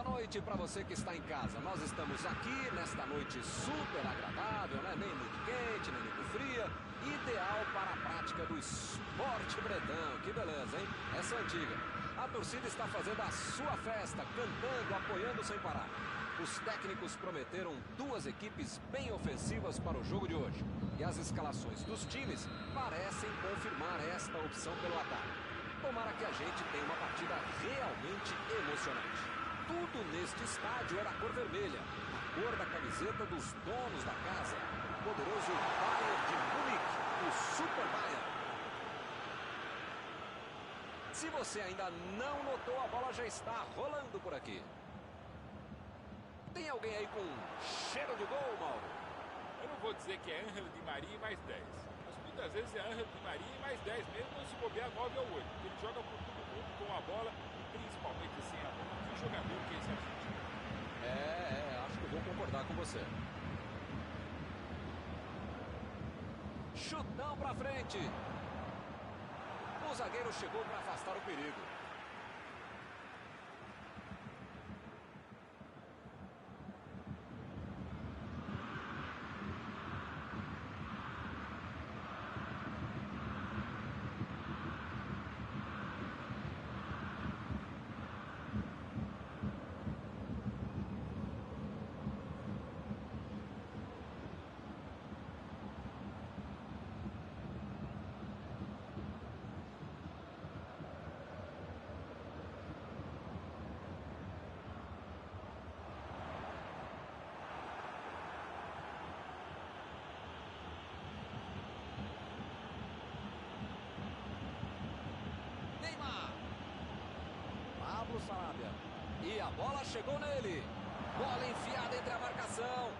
Boa noite para você que está em casa. Nós estamos aqui nesta noite super agradável, né? Nem muito quente, nem muito fria. Ideal para a prática do esporte bretão. Que beleza, hein? Essa é antiga. A torcida está fazendo a sua festa, cantando, apoiando sem parar. Os técnicos prometeram duas equipes bem ofensivas para o jogo de hoje. E as escalações dos times parecem confirmar esta opção pelo ataque. Tomara que a gente tenha uma partida realmente emocionante. Tudo neste estádio é da cor vermelha, a cor da camiseta dos donos da casa. O poderoso Bayern de Munique, o Super Bayern. Se você ainda não notou, a bola já está rolando por aqui. Tem alguém aí com cheiro de gol, Mauro? Eu não vou dizer que é Ángel Di Maria mais 10. Mas muitas vezes é Ángel Di Maria mais 10 mesmo, não se bobear 9 ou 8. Ele joga por todo mundo com a bola e principalmente sem a bola. Que jogador que é esse argentino? Acho que eu vou concordar com você. Chutão pra frente. O zagueiro chegou para afastar o perigo. Sarabia. E a bola chegou nele. Bola enfiada entre a marcação.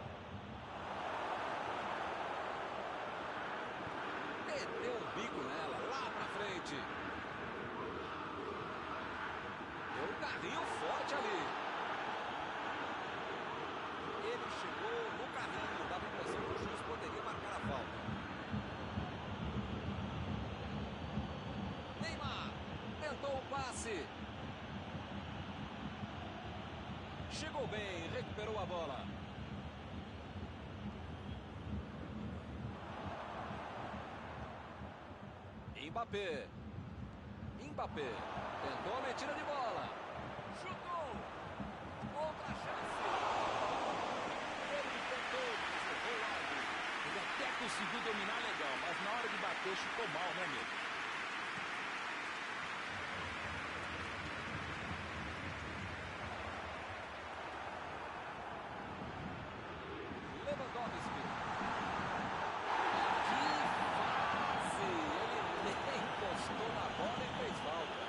Meteu um bico nela, lá pra frente. Deu um carrinho forte ali. Ele chegou no carrinho, dava a impressão que o juiz poderia marcar a falta. Neymar tentou o passe. Chegou bem, recuperou a bola. Mbappé. Tentou a metida de bola. Chutou. Outra chance. Ele tentou, mas errou largo. Ele até conseguiu dominar legal, mas na hora de bater chutou mal, né, amigo? Lewandowski. Que fase! Ele nem encostou na bola e fez falta.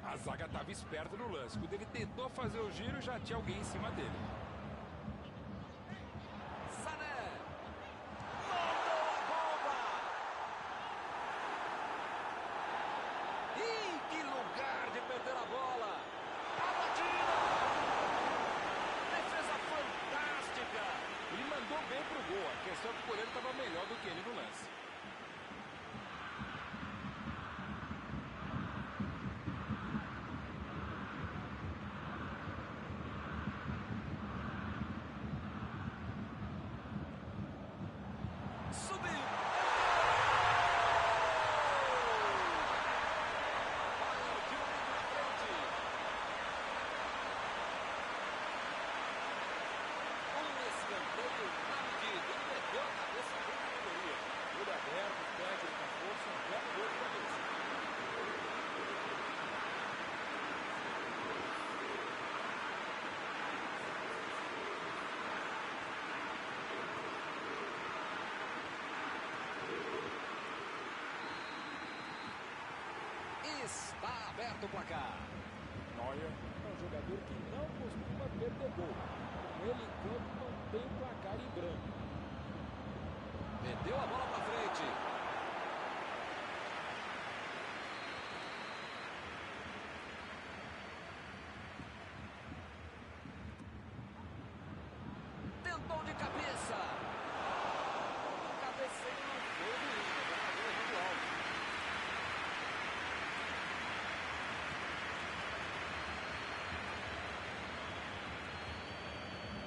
A zaga estava esperta no lance. Quando ele tentou fazer o giro, já tinha alguém em cima dele. Sané. Mandou a bomba. Ih, que lugar de perder a bola. A batida. Defesa fantástica. Ele mandou bem pro gol. A questão é que o goleiro estava melhor do que ele no lance. Está aberto o placar. Neuer é um jogador que não costuma perder gol. Com ele em campo não tem placar em branco. Meteu a bola para frente. Chutou de cabeça. O cabeceio não foi ruim, mas acabou errando alto.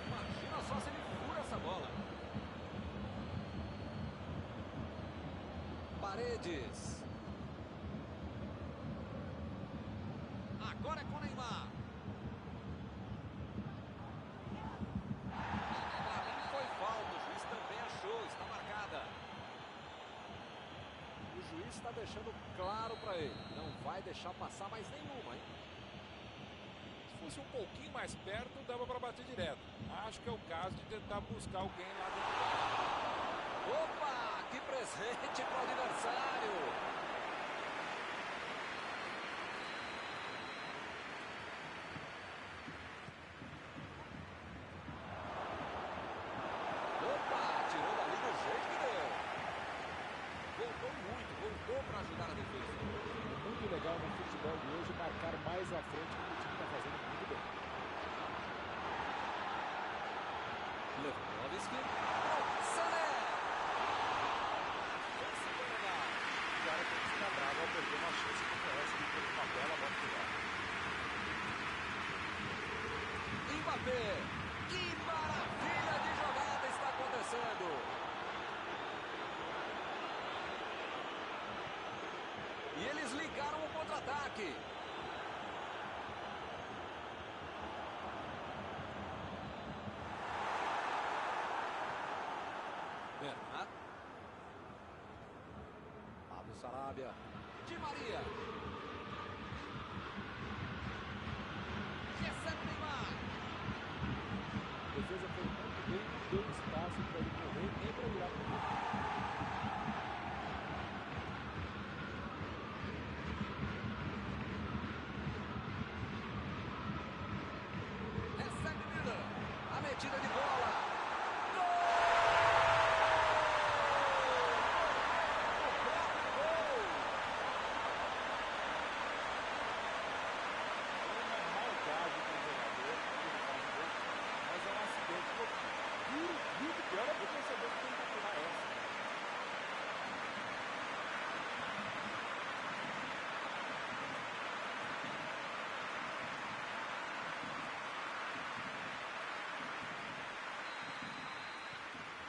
Imagina só se ele fura essa bola. Paredes. Agora é com o Neymar. Pra mim foi falta, o juiz também achou, está marcada. O juiz está deixando claro para ele, não vai deixar passar mais nenhuma, hein? Se fosse um pouquinho mais perto, dava para bater direto. Acho que é o caso de tentar buscar alguém lá dentro. Opa, que presente para o adversário. Voltou para ajudar a defesa. Muito legal no futebol de hoje marcar mais à frente, que o time está fazendo muito bem. Lewandowski. Sané. Chance de levar. O cara tem que ficar bravo ao perder uma chance que merece de ter uma bela bola tirada. Mbappé. Que maravilha de jogada está acontecendo. E eles ligaram o contra-ataque. Bernat. Pablo Sarabia. Di Maria. Recebe Neymar. A defesa foi muito bem, não deu espaço para ele correr nem para virar para o meio. Metida de bola. Gol! O próprio gol. É uma maldade do jogador, ele faz gol, mas é um acidente. Muito pior é porque o torcedor tem que atirar essa.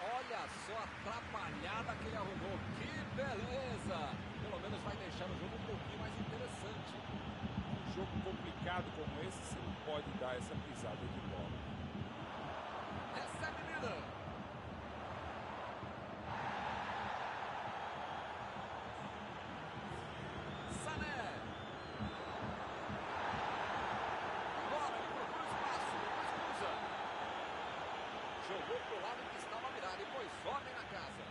Olha só a atrapalhada que ele arrumou. Que beleza! Pelo menos vai deixar o jogo um pouquinho mais interessante. Um jogo complicado como esse, você não pode dar essa pisada de bola. Recebe Miller. Sané. Agora ele procura espaço, depois cruza. Jogou pro lado que estava virado e pôs ordem na casa.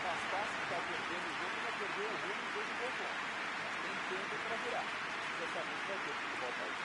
Bastasse estar perdendo o jogo, já perdeu o jogo e fez um gol bom. Mas tem tempo para virar. Dessa vez vai ter futebol país.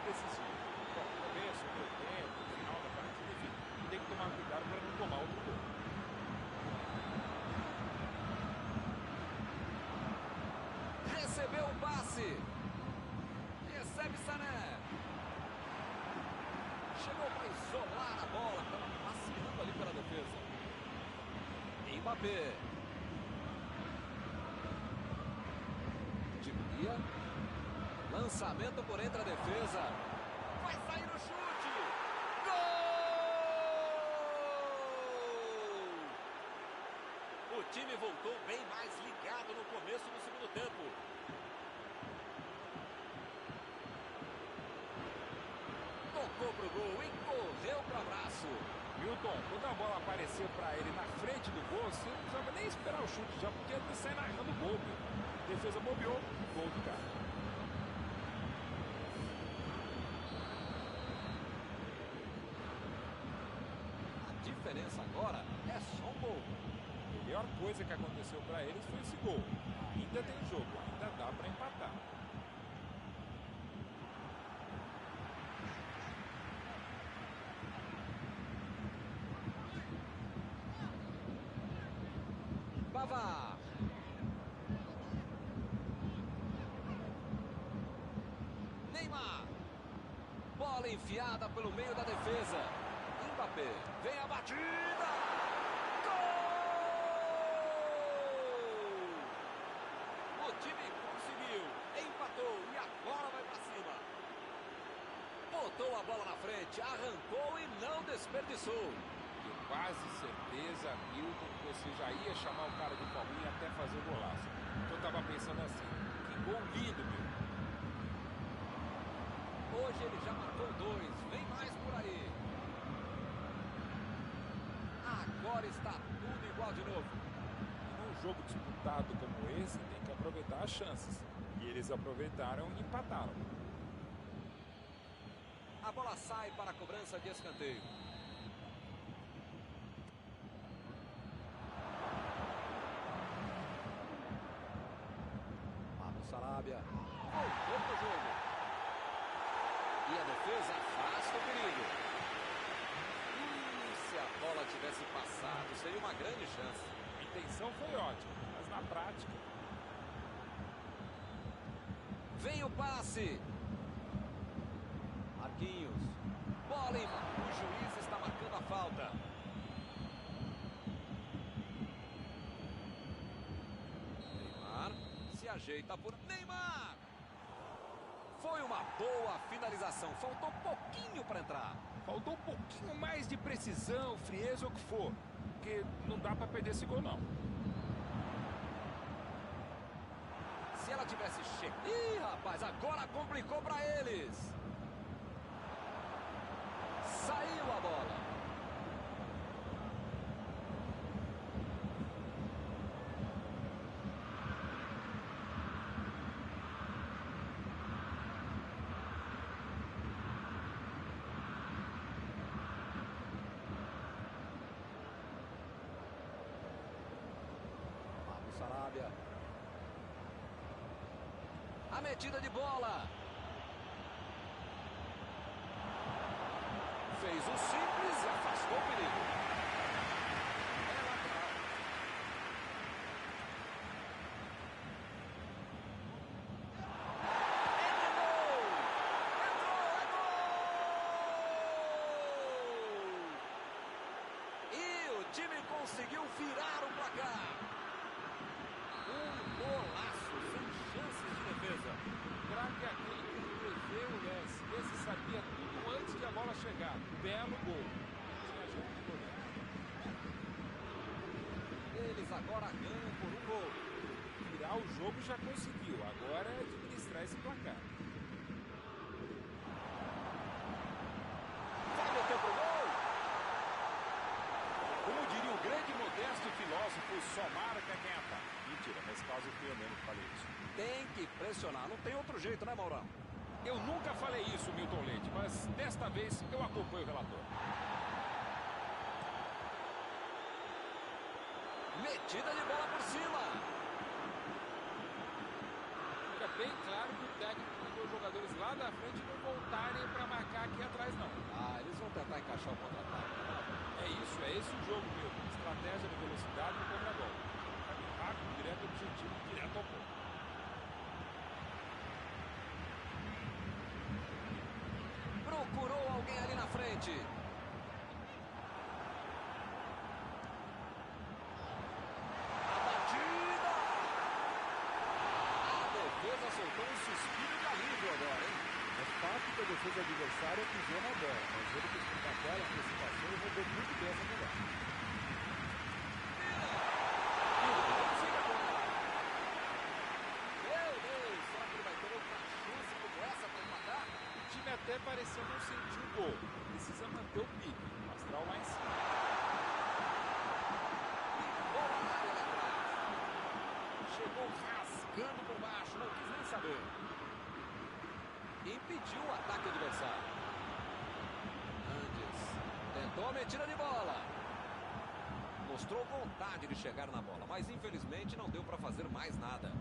decisivo. Bom, começo, meio tempo, final da partida, enfim, tem que tomar cuidado para não tomar outro gol. Recebeu o passe. Recebe Sané. Chegou para isolar a bola. Estava passeando ali pela defesa. Mbappé. Di Maria. Lançamento por entre a defesa. Vai sair o chute. Gol! O time voltou bem mais ligado no começo do segundo tempo. Tocou pro gol e correu pro abraço. Milton, quando a bola apareceu para ele na frente do gol, você não precisava nem esperar o chute já, porque ele sai narrando o gol, meu. Defesa bobeou, gol do cara. A diferença agora é só um gol. A melhor coisa que aconteceu para eles foi esse gol. Ainda tem jogo, ainda dá para empatar. Pavard. Neymar. Bola enfiada pelo meio da defesa. Mbappé. Vem a batida. Gol! O time conseguiu. Empatou e agora vai pra cima. Botou a bola na frente. Arrancou e não desperdiçou. Quase certeza, Milton, que você já ia chamar o cara de palminha até fazer o golaço. Então eu tava pensando assim, que gol lindo, meu. Hoje ele já marcou 2, vem mais por aí. Agora está tudo igual de novo. E num jogo disputado como esse, tem que aproveitar as chances. E eles aproveitaram e empataram. A bola sai para a cobrança de escanteio. Sarabia voltou pro jogo. E a defesa afasta o perigo. Se a bola tivesse passado, seria uma grande chance. A intenção foi ótima, mas na prática... Vem o passe. Marquinhos. Bola em... O juiz está marcando a falta. Neymar se ajeita por... Neymar! Foi uma boa finalização. Faltou pouquinho para entrar. Faltou um pouquinho mais de precisão, frieza ou o que for. Porque não dá para perder esse gol, não. Se ela tivesse chegado... Ih, rapaz, agora complicou para eles. Saiu a bola. Sarabia. A metida de bola. Fez o simples e afastou o perigo. É lateral. Entrou! É gol! E o time conseguiu virar o placar. Golaço, sem chances de defesa. O craque é aquele que prevê o lance. Esse sabia tudo antes de a bola chegar. Belo gol. Eles agora ganham por um gol. Virar o jogo já conseguiu. Agora é administrar esse placar. Vai meter pro gol? Como diria o grande modesto filósofo, só marca quem ataca. Mentira, nesse caso foi eu mesmo que falei isso. Tem que pressionar, não tem outro jeito, né, Maurão? Eu nunca falei isso, Milton Leite, mas desta vez eu acompanho o relator. Metida de bola por cima. Fica bem claro que o técnico mandou os jogadores lá da frente não voltarem parem para marcar aqui atrás, não. Ah, eles vão tentar encaixar o contra-ataque. É isso, é esse o jogo, meu. Estratégia de velocidade no contra-golpe. Caminho rápido, direto ao objetivo, direto ao ponto. Procurou alguém ali na frente. A batida! A defesa soltou um suspiro de alívio agora, hein? É fato que a defesa adversária pisou na bola, mas ele com escapatória, antecipação e roubou muito bem essa jogada. Meu Deus, será que ele vai ter outra chance como essa para empatar? O time até pareceu não sentir o gol. Precisa manter o pique, o astral lá em cima. Bola na área lá atrás. Chegou rasgando por baixo, não quis nem saber. Impediu o ataque adversário. Andes tentou a metida de bola. Mostrou vontade de chegar na bola, mas infelizmente não deu para fazer mais nada.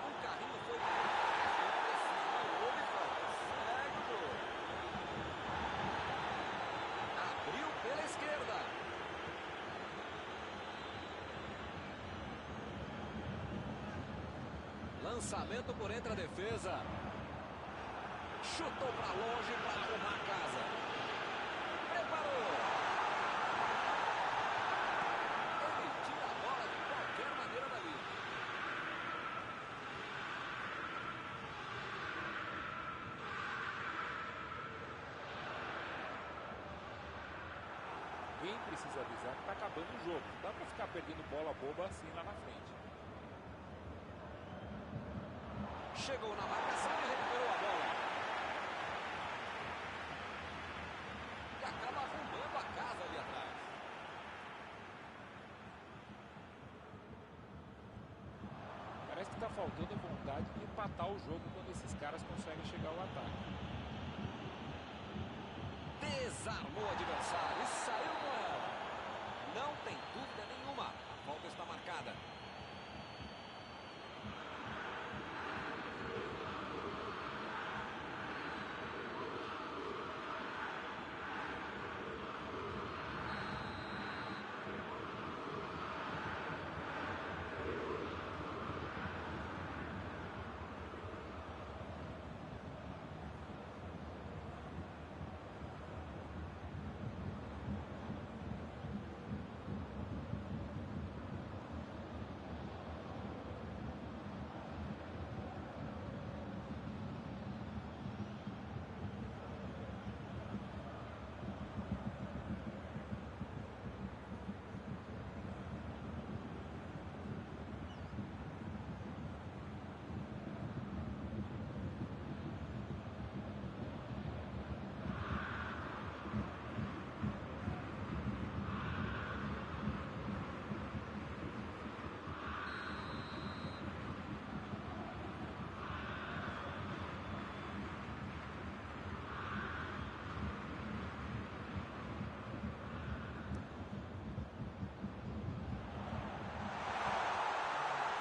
O carrinho foi não houve falta. Segue o jogo. Abriu pela esquerda. Lançamento por entre a defesa. Chutou para longe para arrumar a casa. Preparou. Ele tira a bola de qualquer maneira dali. Quem precisa avisar que tá acabando o jogo. Não dá para ficar perdendo bola boba assim lá na frente. Chegou na marcação e recuperou a bola. E acaba arrumando a casa ali atrás. Parece que tá faltando vontade de empatar o jogo quando esses caras conseguem chegar ao ataque. Desarmou o adversário e saiu com ela. Não tem dúvida nenhuma. A falta está marcada.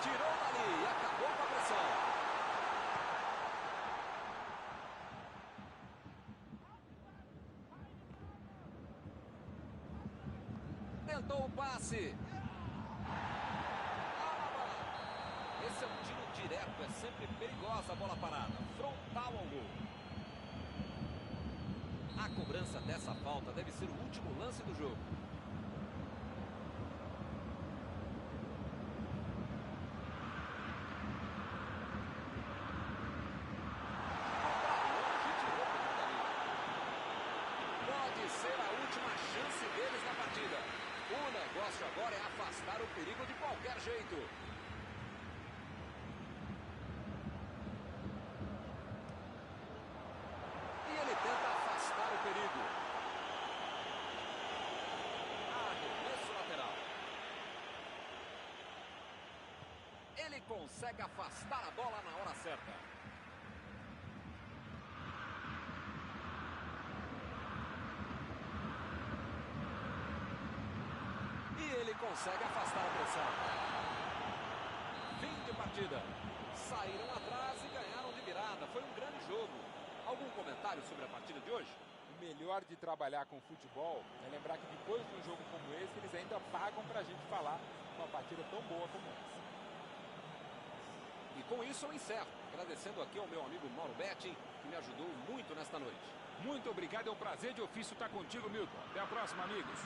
Tirou dali e acabou com a pressão. Tentou o passe. Esse é um tiro direto, é sempre perigosa a bola parada. Frontal ao gol. A cobrança dessa falta deve ser o último lance do jogo. Pode ser a última chance deles na partida. O negócio agora é afastar o perigo de qualquer jeito. E ele tenta afastar o perigo. Arremesso lateral. Ele consegue afastar a bola na hora certa. consegue afastar a pressão. Fim de partida. Saíram atrás e ganharam de virada. Foi um grande jogo. Algum comentário sobre a partida de hoje? O melhor de trabalhar com futebol é lembrar que depois de um jogo como esse, eles ainda pagam pra gente falar uma partida tão boa como essa. E com isso eu encerro, agradecendo aqui ao meu amigo Mauro Betting, que me ajudou muito nesta noite. Muito obrigado, é um prazer de ofício estar contigo, Milton. Até a próxima, amigos.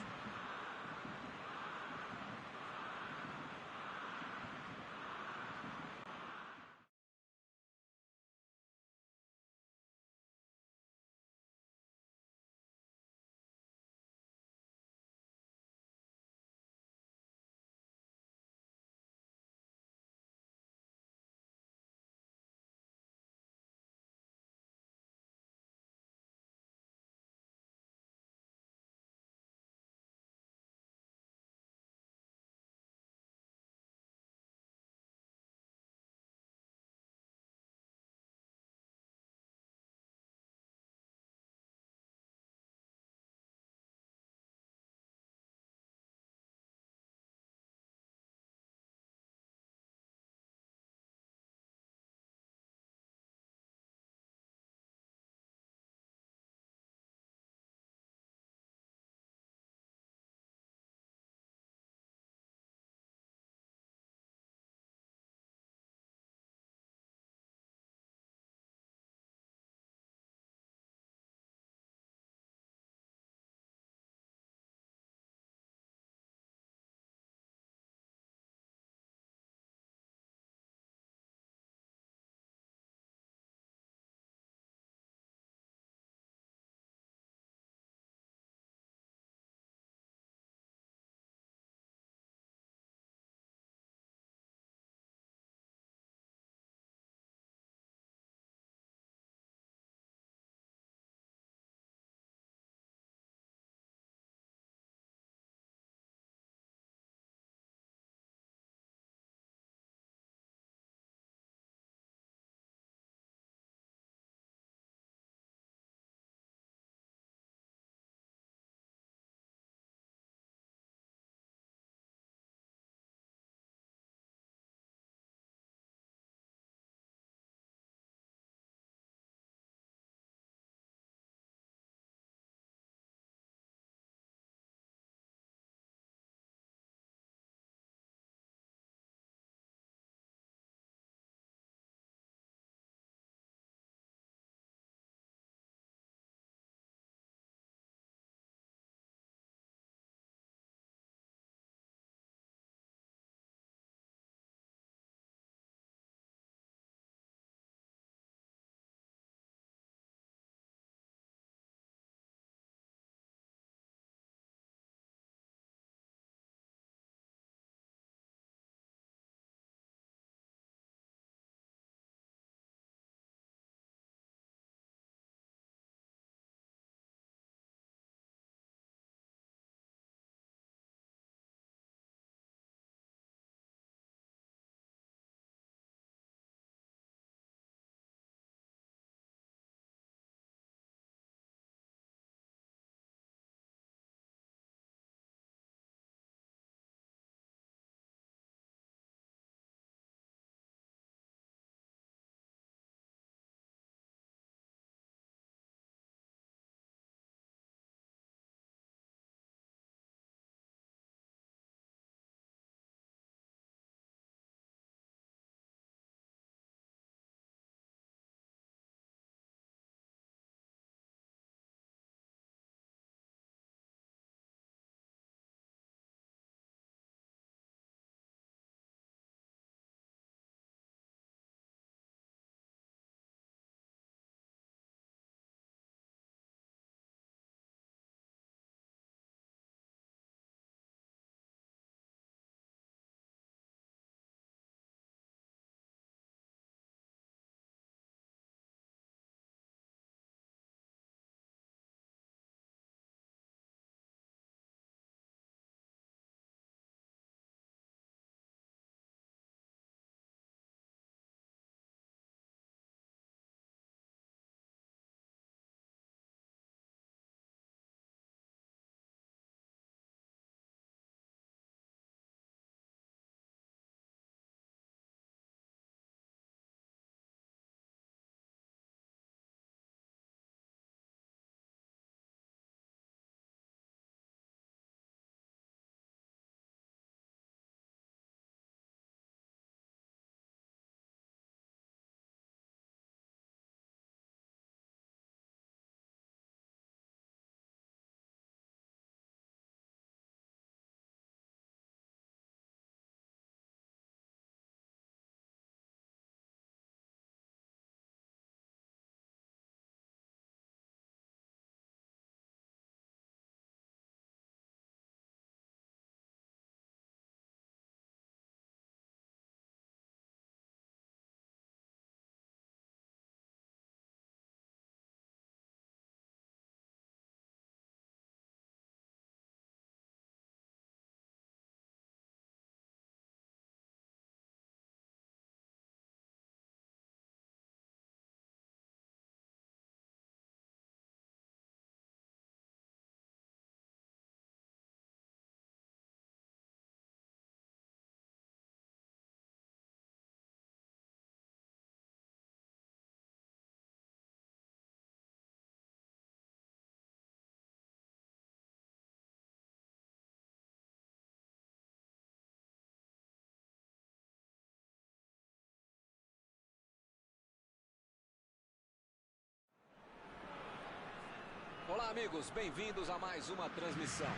Olá, amigos, bem-vindos a mais uma transmissão.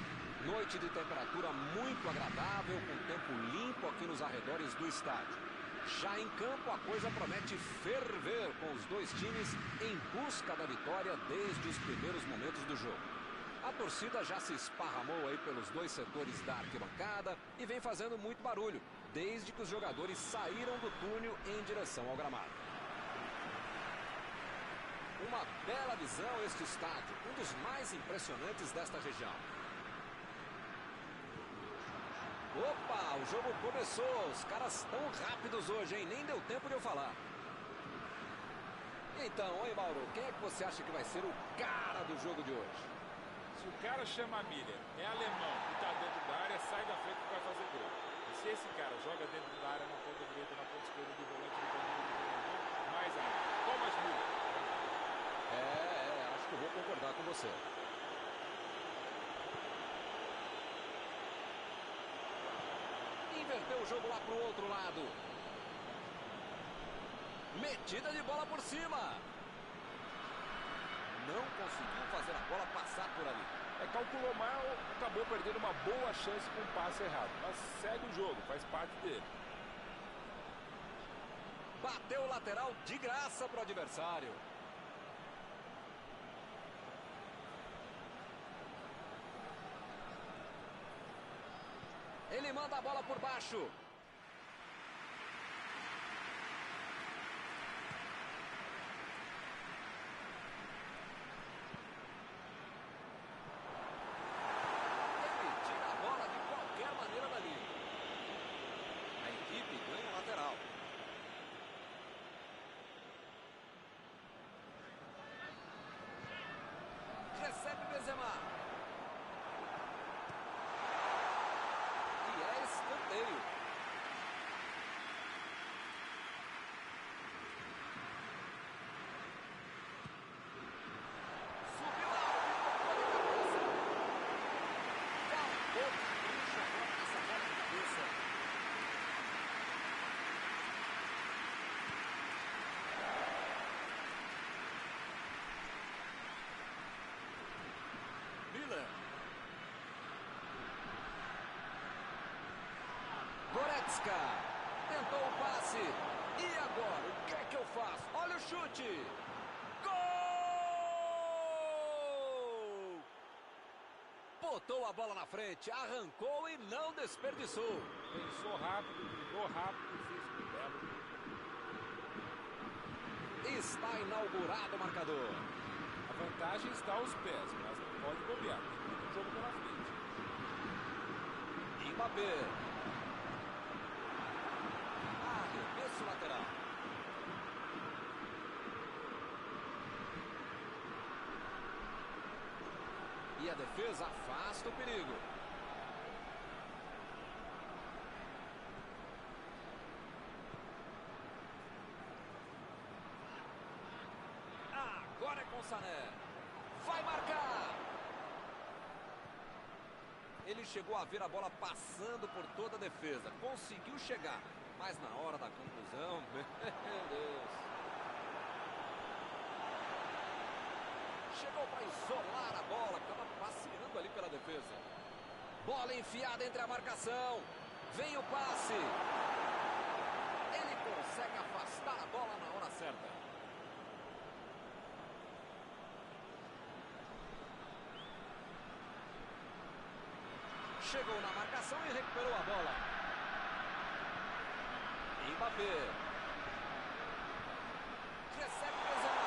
Noite de temperatura muito agradável, com tempo limpo aqui nos arredores do estádio. Já em campo, a coisa promete ferver, com os dois times em busca da vitória desde os primeiros momentos do jogo. A torcida já se esparramou aí pelos dois setores da arquibancada e vem fazendo muito barulho, desde que os jogadores saíram do túnel em direção ao gramado. Uma bela visão este estádio, um dos mais impressionantes desta região. Opa, o jogo começou, os caras estão rápidos hoje, hein? Nem deu tempo de eu falar. Então, hein, Mauro, quem é que você acha que vai ser o cara do jogo de hoje? Se o cara chama Miller, é alemão e tá dentro da área, sai da frente que vai fazer gol. E se esse cara joga dentro da área na ponta direita, na ponta esquerda de volante do treinador, mais ainda. Thomas Miller. Acho que eu vou concordar com você. Inverteu o jogo lá pro outro lado. Metida de bola por cima. Não conseguiu fazer a bola passar por ali. Calculou mal, acabou perdendo uma boa chance com um passe errado. Mas segue o jogo, faz parte dele. Bateu o lateral de graça pro adversário. Ele manda a bola por baixo. Ele tira a bola de qualquer maneira dali. A equipe ganha o lateral. Recebe Benzema. Escanteio. Subiu alto e tocou de cabeça. Faltou capricho agora nessa bola de cabeça. Miller. Goretzka tentou o passe. E agora? O que é que eu faço? Olha o chute. Gol! Botou a bola na frente, arrancou e não desperdiçou. Pensou rápido, driblou rápido e fez um belo gol. Está inaugurado o marcador. A vantagem está aos pés, mas não pode bobear. Tem muito jogo pela frente. Mbappé. Arremesso lateral. E a defesa afasta o perigo. Agora é com o Sané. Vai marcar. Ele chegou a ver a bola passando por toda a defesa. Conseguiu chegar. Mas na hora da conclusão, meu Deus. Chegou para isolar a bola, estava passeando ali pela defesa. Bola enfiada entre a marcação. Vem o passe. Ele consegue afastar a bola na hora certa. Chegou na marcação e recuperou a bola. Mbappé. Recebe Benzema.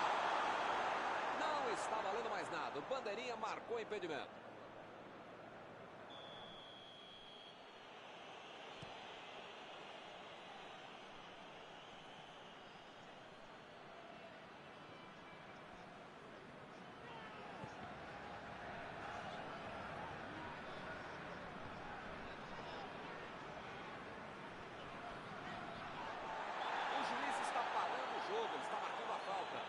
Não está valendo mais nada. O bandeirinha marcou impedimento. Ele está marcando a falta.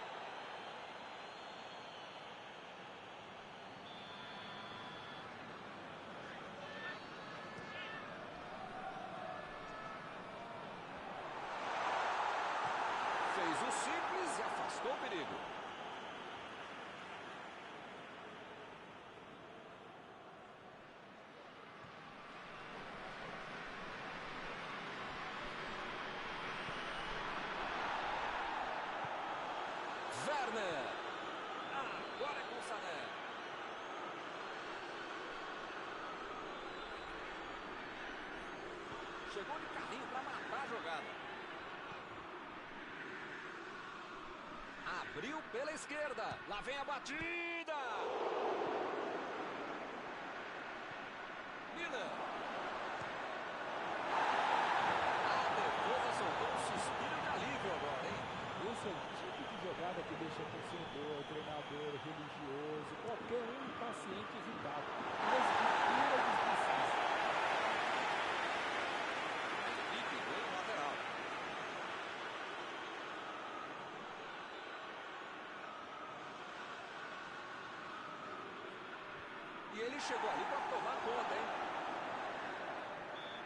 Fez o simples e afastou o perigo. chegou de carrinho para matar a jogada. Abriu pela esquerda. Lá vem a batida. Miller. A defesa soltou um suspiro de alívio agora, hein? Esse é o tipo de jogada que deixa torcedor, treinador, religioso, qualquer um impaciente irritado. Respira descansasse. E pegou no lateral. E ele chegou ali para tomar conta, hein?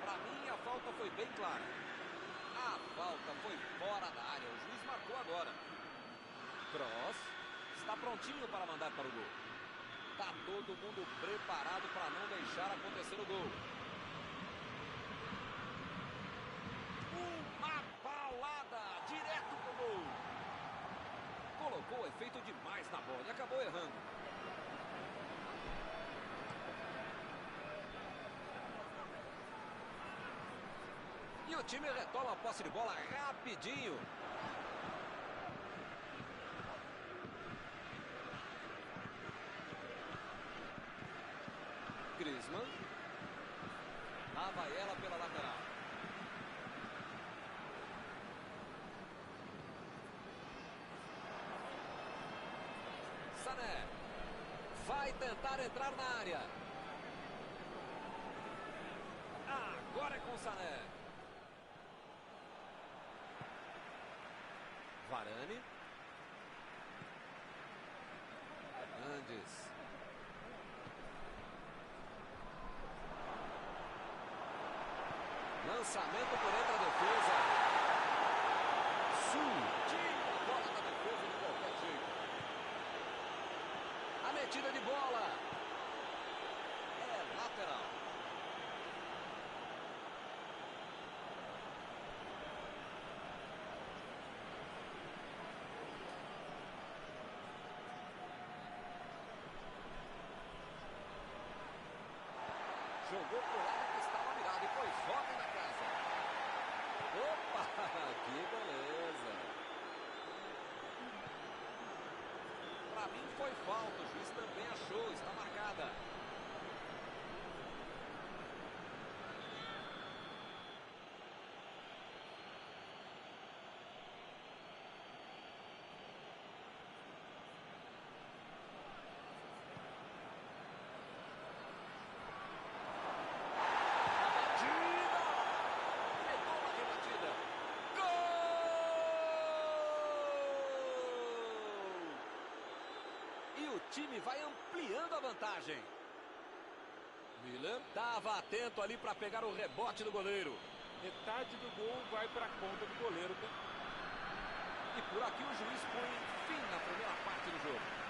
Para mim, a falta foi bem clara. A falta foi fora da área. O juiz marcou agora. Cross está prontinho para mandar para o gol. Está todo mundo preparado para não deixar acontecer o gol. Uma paulada direto pro gol. Colocou efeito demais na bola e acabou errando. E o time retoma a posse de bola rapidinho. Griezmann. Lá vai ela pela lateral. Sané. Vai tentar entrar na área. Agora é com Sané. Varane. Andes. Lançamento por entre a defesa. Tira a bola da defesa de qualquer jeito. A metida de bola. É lateral. Jogou pro lado que estava virado e foi joga na casa. Opa, que beleza. Para mim foi falta, o juiz também achou, está marcada. O time vai ampliando a vantagem. Miller estava atento ali para pegar o rebote do goleiro. Metade do gol vai para a conta do goleiro. E por aqui o juiz põe fim na primeira parte do jogo.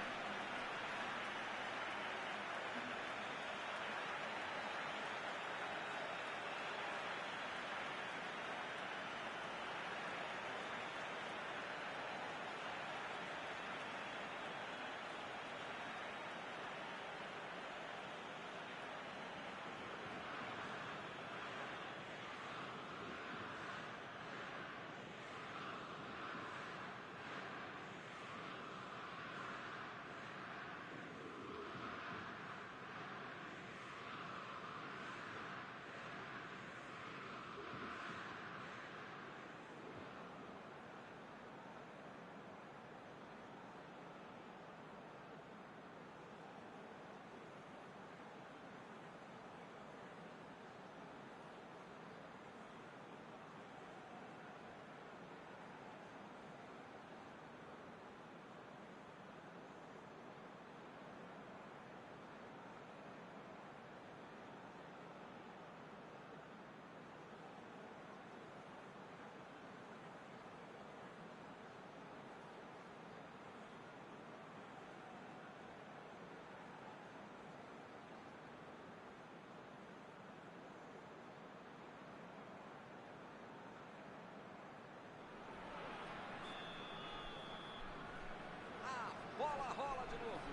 Bola rola de novo.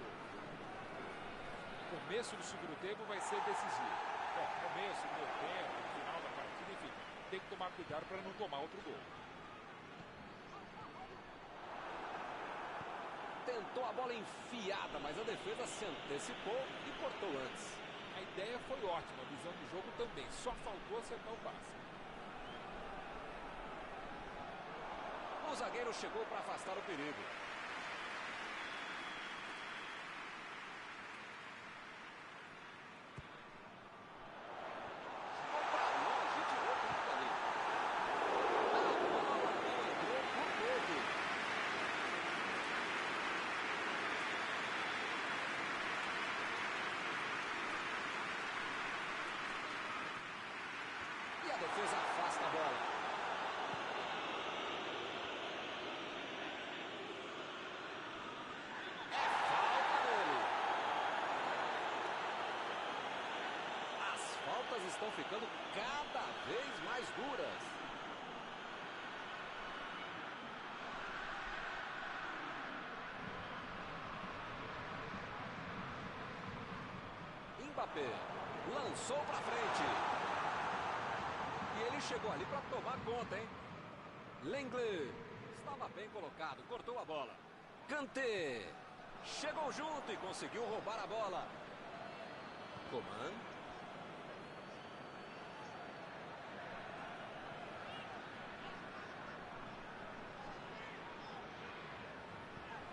O começo do segundo tempo vai ser decisivo. Bom, começo, meio tempo, final da partida, enfim. tem que tomar cuidado para não tomar outro gol. Tentou a bola enfiada, mas a defesa se antecipou e cortou antes. A ideia foi ótima, a visão do jogo também. Só faltou acertar o passe. O zagueiro chegou para afastar o perigo. Jogou para longe de outro ali. A bola entrou por pouco. E a defesa afasta a bola. É falta nele. As faltas estão ficando cada vez mais duras. Mbappé lançou para frente. E ele chegou ali para tomar conta, hein? Lenglet estava bem colocado, cortou a bola. Kanté chegou junto e conseguiu roubar a bola. Coman.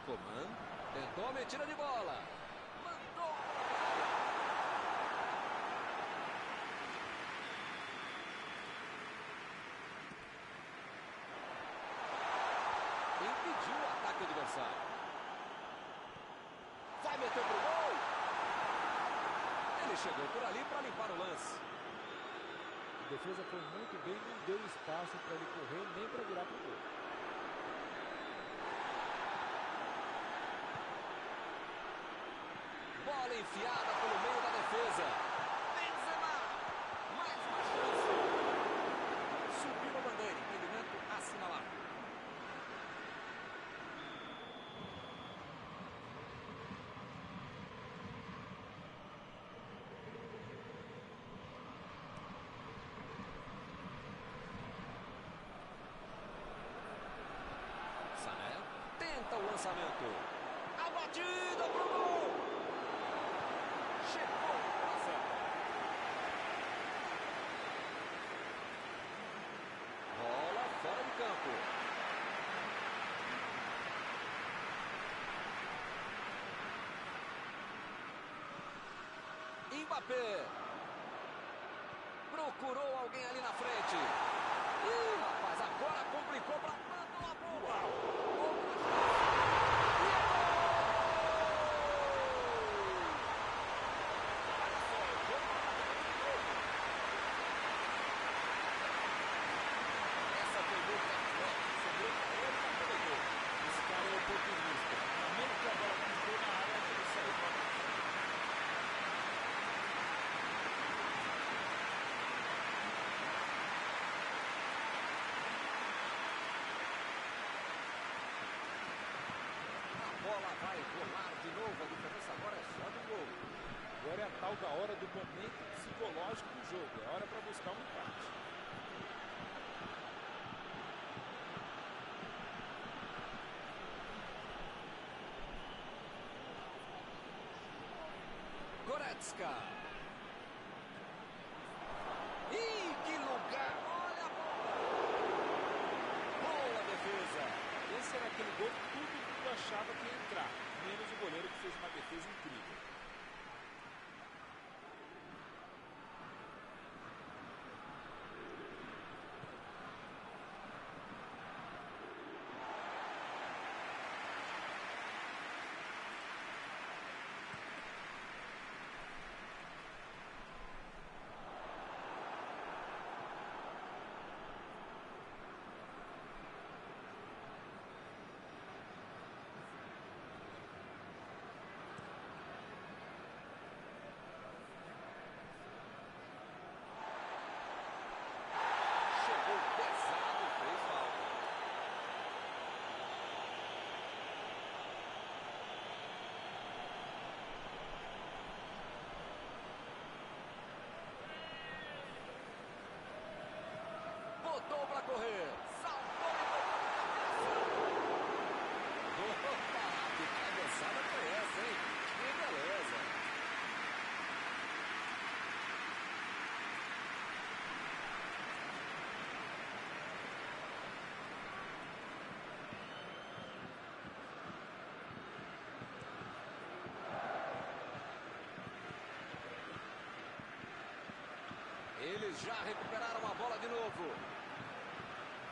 Coman tentou a metida de bola. Mandou. Impediu o ataque adversário. Vai meter pro gol. Ele chegou por ali para limpar o lance. A defesa foi muito bem, não deu espaço para ele correr nem para virar pro gol. Bola enfiada pelo meio da defesa. Benzema. Mais uma chance. Subiu a bandeira. Impedimento assinalado. Sané tenta o lançamento. A batida pro gol. Chegou a certa. Bola fora de campo. Mbappé. Procurou alguém ali na frente. Ih, rapaz, agora complicou para mandou a bola. Essa foi muito sobrou para ele, mas aproveitou. Esse cara é oportunista. Na menos que a bola pisou na área, ele saiu para A bola vai rolar de novo. A diferença agora é só de gol. Agora é a tal da hora do momento psicológico do jogo. É hora para buscar um empate. Goretzka. Ih, que lugar! Olha a bola! Boa defesa! Esse era aquele gol que todo mundo achava que ia entrar. Menos o goleiro que fez uma defesa incrível. correr. Saltou e tocou de cabeça. Opa, que cabeçada foi essa, hein? Que beleza. Eles já recuperaram a bola de novo.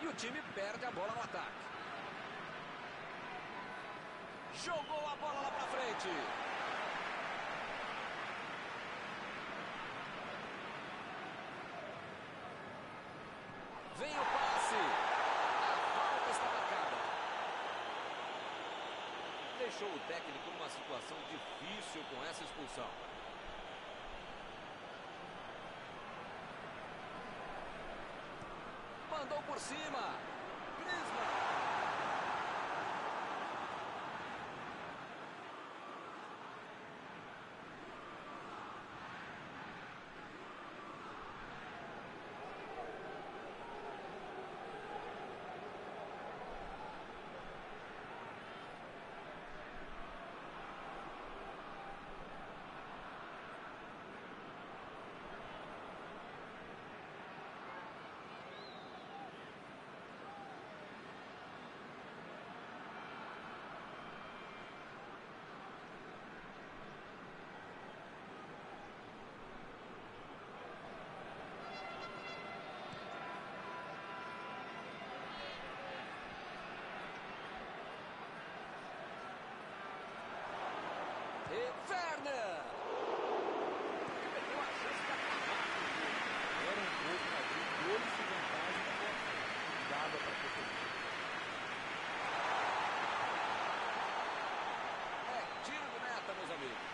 E o time perde a bola no ataque. Jogou a bola lá pra frente. Vem o passe. A falta está marcada. Deixou o técnico numa situação difícil com essa expulsão. Mandou por cima. Griezmann. Werner! Perdeu a chance de acabar com o jogo. Era um gol para abrir 2 de vantagem na boa frente. Não dava para proteger. É tiro de meta, meus amigos.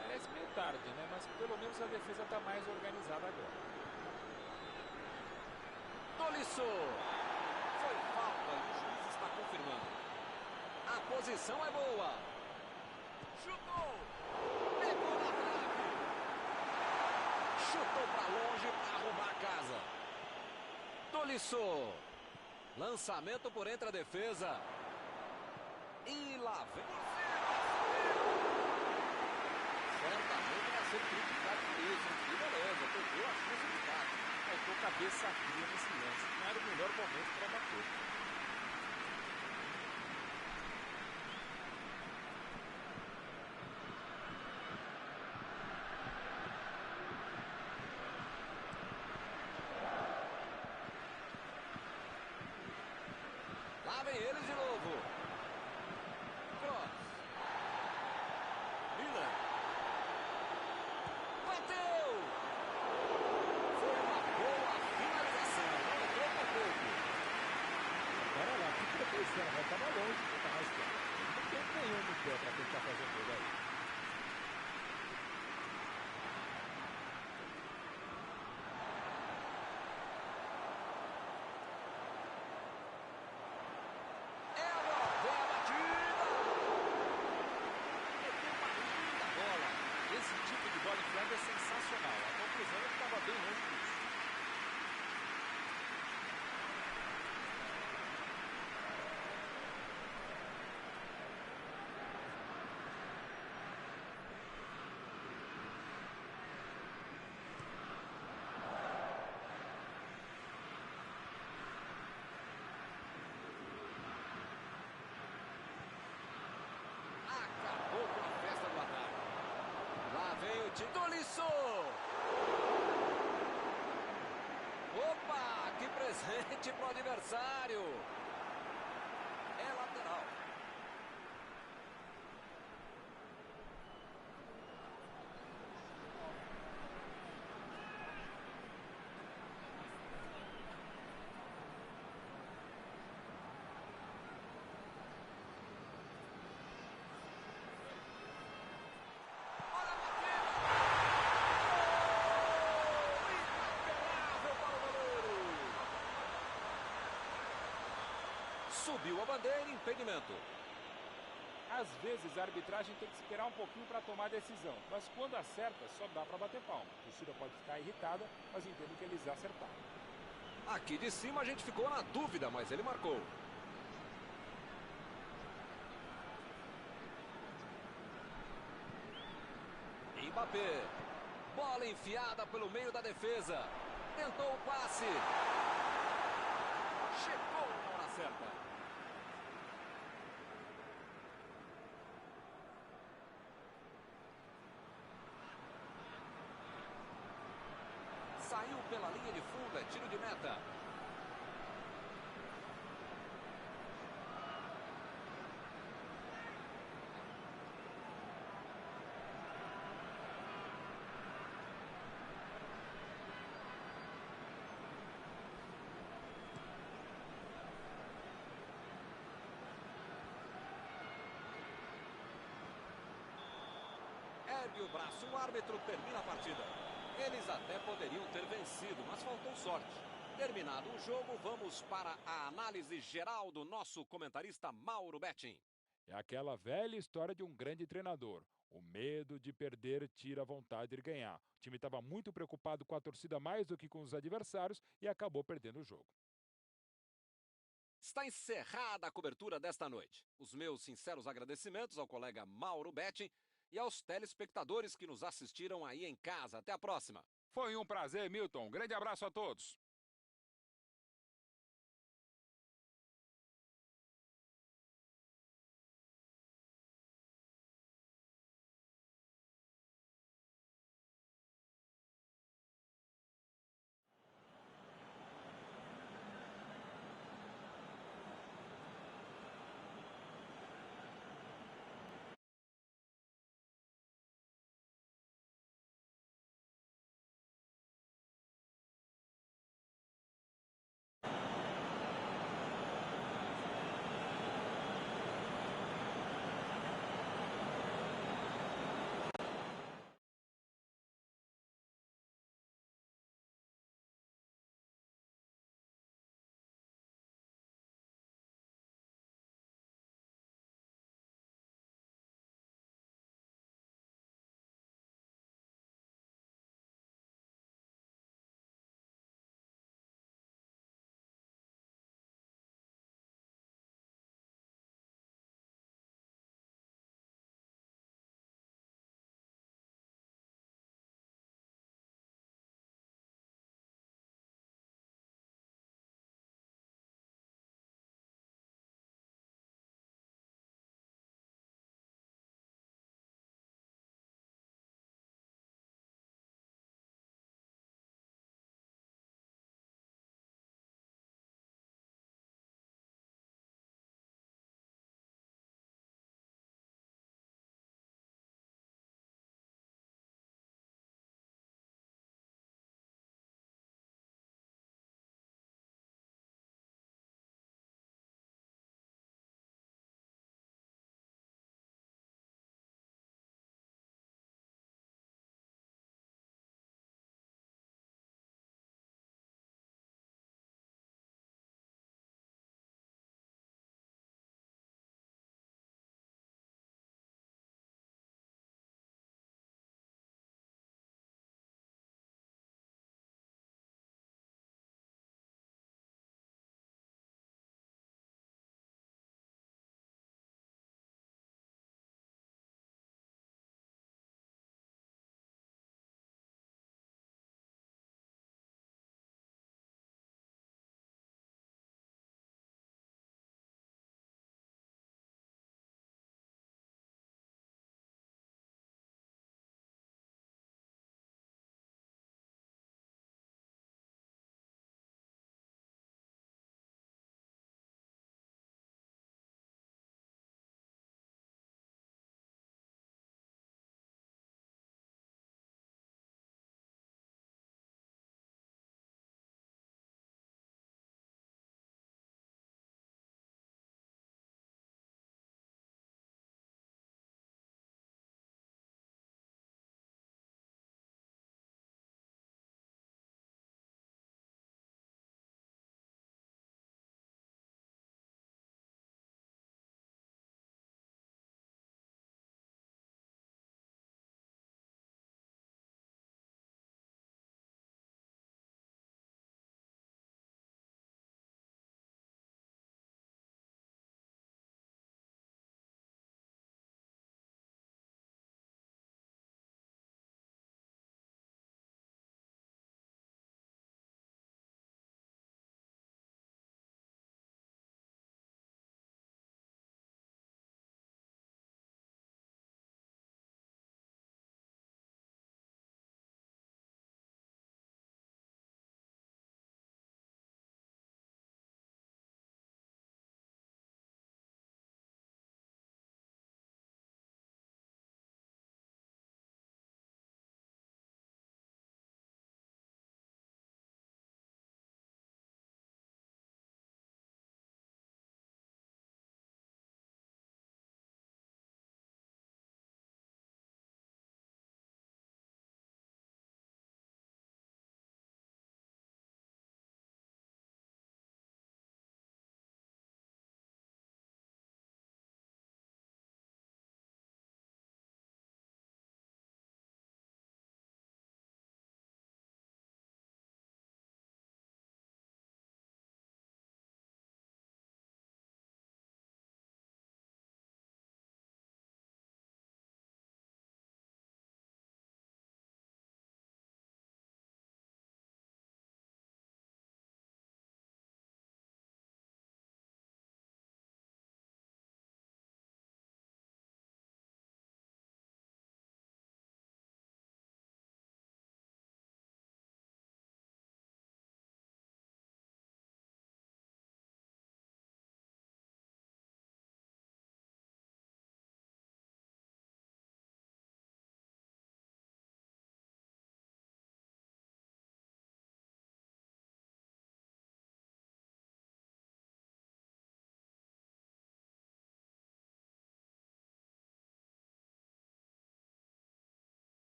Parece meio tarde, né? Mas pelo menos a defesa está mais organizada agora. Tolisso! Foi falta e o juiz está confirmando. A posição é boa. Chutou! Pegou na trave. Chutou para longe para arrumar a casa. Tolisso! Lançamento por entre a defesa. E lá vem. Certamente vai ser criticado por isso. Que beleza, pegou a chance de bate. Faltou cabeça fria nesse lance. Não era o melhor momento para bater. Lá vem eles de novo. Cross. Miller. Bateu! Foi uma boa finalização. Não entrou por pouco. Agora lá, que proteção. Vai estar longe demais, cara. Não tem nenhum no pé para tentar fazer um gol aí. Elber, vem a batida. Meteu uma linda bola. Esse tipo de bola enfiada é sensacional. A conclusão é que estava bem longe disso. Acabou com a festa do ataque. Lá vem o Tolisso. Opa, que presente pro adversário. É lateral. Subiu a bandeira, impedimento. Às vezes a arbitragem tem que esperar um pouquinho para tomar a decisão, mas quando acerta só dá para bater palma. A torcida pode ficar irritada, mas entendo que eles acertaram. Aqui de cima a gente ficou na dúvida, mas ele marcou. Mbappé. Bola enfiada pelo meio da defesa. Tentou o passe. Chegou na hora certa. Saiu pela linha de fundo, é tiro de meta. Ergue o braço, o árbitro termina a partida. Eles até poderiam ter vencido, mas faltou sorte. Terminado o jogo, vamos para a análise geral do nosso comentarista Mauro Betting. É aquela velha história de um grande treinador. O medo de perder tira a vontade de ganhar. O time estava muito preocupado com a torcida mais do que com os adversários e acabou perdendo o jogo. Está encerrada a cobertura desta noite. Os meus sinceros agradecimentos ao colega Mauro Betting e aos telespectadores que nos assistiram aí em casa. Até a próxima. Foi um prazer, Milton. Um grande abraço a todos.